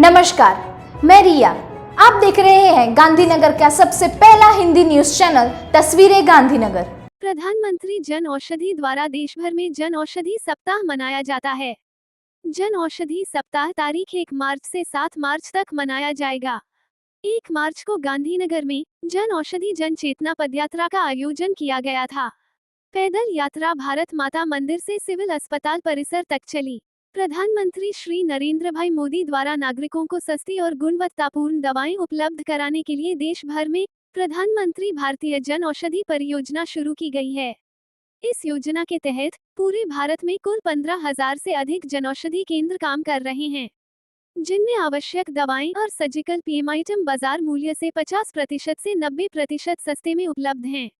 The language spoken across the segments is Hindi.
नमस्कार, मैं रिया। आप देख रहे हैं गांधीनगर का सबसे पहला हिंदी न्यूज चैनल तस्वीरें गांधीनगर। प्रधानमंत्री जन औषधि द्वारा देश भर में जन औषधि सप्ताह मनाया जाता है। जन औषधि सप्ताह तारीख 1 मार्च से 7 मार्च तक मनाया जाएगा। 1 मार्च को गांधीनगर में जन औषधि जन चेतना पदयात्रा का आयोजन किया गया था। पैदल यात्रा भारत माता मंदिर से सिविल अस्पताल परिसर तक चली। प्रधानमंत्री श्री नरेंद्र भाई मोदी द्वारा नागरिकों को सस्ती और गुणवत्तापूर्ण दवाएं उपलब्ध कराने के लिए देश भर में प्रधानमंत्री भारतीय जन औषधि परियोजना शुरू की गई है। इस योजना के तहत पूरे भारत में कुल 15,000 से अधिक जनऔषधि केंद्र काम कर रहे हैं, जिनमें आवश्यक दवाएं और सर्जिकल पीएम आइटम बाजार मूल्य से 50% से 90% सस्ते में उपलब्ध हैं।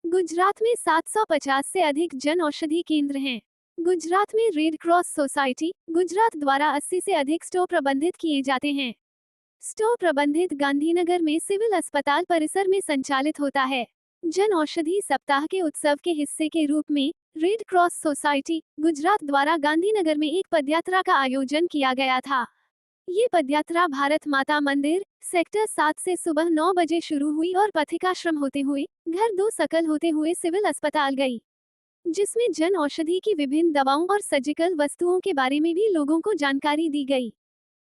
गुजरात में 750 से अधिक जन औषधि केंद्र हैं। गुजरात में रेड क्रॉस सोसाइटी गुजरात द्वारा 80 से अधिक स्टोर प्रबंधित किए जाते हैं। स्टोर प्रबंधित गांधीनगर में सिविल अस्पताल परिसर में संचालित होता है। जन औषधि सप्ताह के उत्सव के हिस्से के रूप में रेड क्रॉस सोसाइटी गुजरात द्वारा गांधीनगर में एक पदयात्रा का आयोजन किया गया था। ये पदयात्रा भारत माता मंदिर सेक्टर 7 से सुबह 9 बजे शुरू हुई और पथिकाश्रम होते हुए घर 2 सकल होते हुए सिविल अस्पताल गई, जिसमें जन औषधि की विभिन्न दवाओं और सर्जिकल वस्तुओं के बारे में भी लोगों को जानकारी दी गई।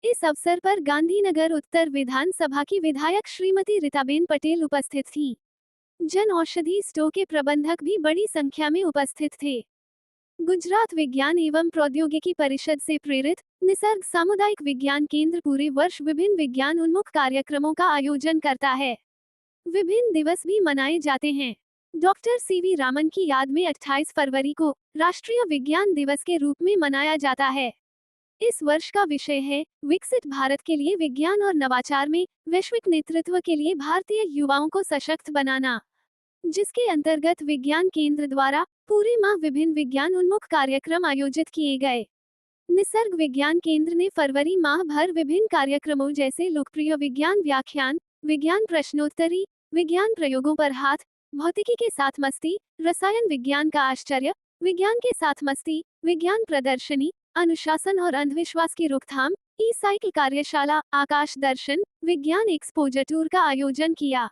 इस अवसर पर गांधीनगर उत्तर विधानसभा की विधायक श्रीमती रीताबेन पटेल उपस्थित थीं। जन औषधि स्टोर के प्रबंधक भी बड़ी संख्या में उपस्थित थे। गुजरात विज्ञान एवं प्रौद्योगिकी परिषद से प्रेरित निसर्ग सामुदायिक विज्ञान केंद्र पूरे वर्ष विभिन्न विज्ञान उन्मुख कार्यक्रमों का आयोजन करता है। विभिन्न दिवस भी मनाए जाते हैं। डॉक्टर सीवी रामन की याद में 28 फरवरी को राष्ट्रीय विज्ञान दिवस के रूप में मनाया जाता है। इस वर्ष का विषय है विकसित भारत के लिए विज्ञान और नवाचार में वैश्विक नेतृत्व के लिए भारतीय युवाओं को सशक्त बनाना, जिसके अंतर्गत विज्ञान केंद्र द्वारा पूरे माह विभिन्न विज्ञान उन्मुख कार्यक्रम आयोजित किए गए। निसर्ग विज्ञान केंद्र ने फरवरी माह भर विभिन्न कार्यक्रमों जैसे लोकप्रिय विज्ञान व्याख्यान, विज्ञान प्रश्नोत्तरी, विज्ञान प्रयोगों पर हाथ, भौतिकी के साथ मस्ती, रसायन विज्ञान का आश्चर्य, विज्ञान के साथ मस्ती, विज्ञान प्रदर्शनी, अनुशासन और अंधविश्वास की रोकथाम, ई साइकिल कार्यशाला, आकाश दर्शन, विज्ञान एक्सपोजर टूर का आयोजन किया,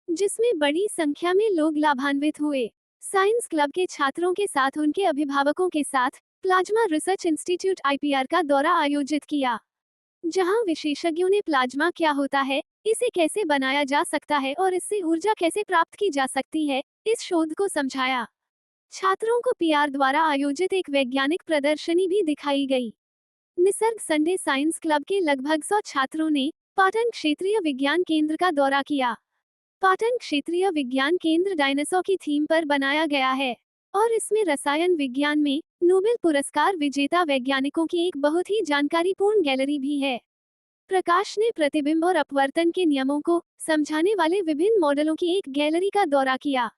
जिसमें बड़ी संख्या में लोग लाभान्वित हुए। साइंस क्लब के छात्रों के साथ उनके अभिभावकों के साथ प्लाज्मा रिसर्च इंस्टीट्यूट IPR का दौरा आयोजित किया, जहां विशेषज्ञों ने प्लाज्मा क्या होता है, इसे कैसे बनाया जा सकता है और इससे ऊर्जा कैसे प्राप्त की जा सकती है, इस शोध को समझाया। छात्रों को PR द्वारा आयोजित एक वैज्ञानिक प्रदर्शनी भी दिखाई गई। निसर्ग संडे साइंस क्लब के लगभग 100 छात्रों ने पाटन क्षेत्रीय विज्ञान केंद्र का दौरा किया। पाटन क्षेत्रीय विज्ञान केंद्र डायनासोर की थीम पर बनाया गया है और इसमें रसायन विज्ञान में नोबेल पुरस्कार विजेता वैज्ञानिकों की एक बहुत ही जानकारीपूर्ण गैलरी भी है। प्रकाश ने प्रतिबिंब और अपवर्तन के नियमों को समझाने वाले विभिन्न मॉडलों की एक गैलरी का दौरा किया।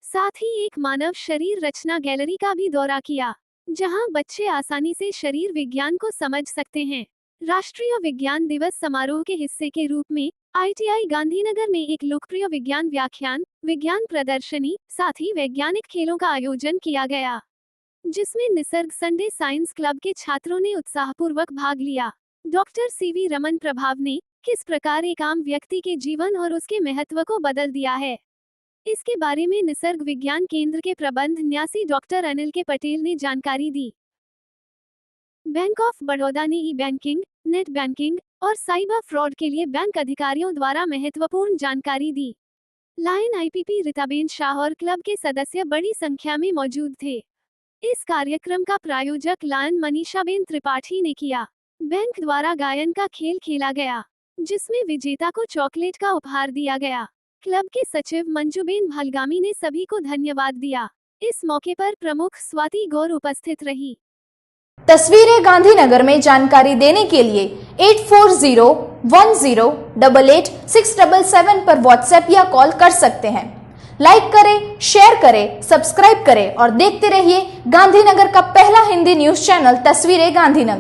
साथ ही एक मानव शरीर रचना गैलरी का भी दौरा किया, जहां बच्चे आसानी से शरीर विज्ञान को समझ सकते हैं। राष्ट्रीय विज्ञान दिवस समारोह के हिस्से के रूप में ITI गांधीनगर में एक लोकप्रिय विज्ञान व्याख्यान, विज्ञान प्रदर्शनी, साथ ही वैज्ञानिक खेलों का आयोजन किया गया, जिसमें निसर्ग संडे साइंस क्लब के छात्रों ने उत्साहपूर्वक भाग लिया। डॉक्टर सीवी रमन प्रभाव ने किस प्रकार एक आम व्यक्ति के जीवन और उसके महत्व को बदल दिया है, इसके बारे में निसर्ग विज्ञान केंद्र के प्रबंध न्यासी डॉक्टर अनिल के पटेल ने जानकारी दी। बैंक ऑफ बड़ौदा ने ई-बैंकिंग, नेट बैंकिंग और साइबर फ्रॉड के लिए बैंक अधिकारियों द्वारा महत्वपूर्ण जानकारी दी। लायन IPP रीताबेन शाह और क्लब के सदस्य बड़ी संख्या में मौजूद थे। इस कार्यक्रम का प्रायोजक लायन मनीषाबेन त्रिपाठी ने किया। बैंक द्वारा गायन का खेल खेला गया, जिसमें विजेता को चॉकलेट का उपहार दिया गया। क्लब के सचिव मंजूबेन भलगामी ने सभी को धन्यवाद दिया। इस मौके पर प्रमुख स्वाति गौर उपस्थित रही। तस्वीरें गांधीनगर में जानकारी देने के लिए 8401088677 पर व्हाट्सएप या कॉल कर सकते हैं। लाइक करें, शेयर करें, सब्सक्राइब करें और देखते रहिए गांधीनगर का पहला हिंदी न्यूज चैनल तस्वीरें गांधीनगर।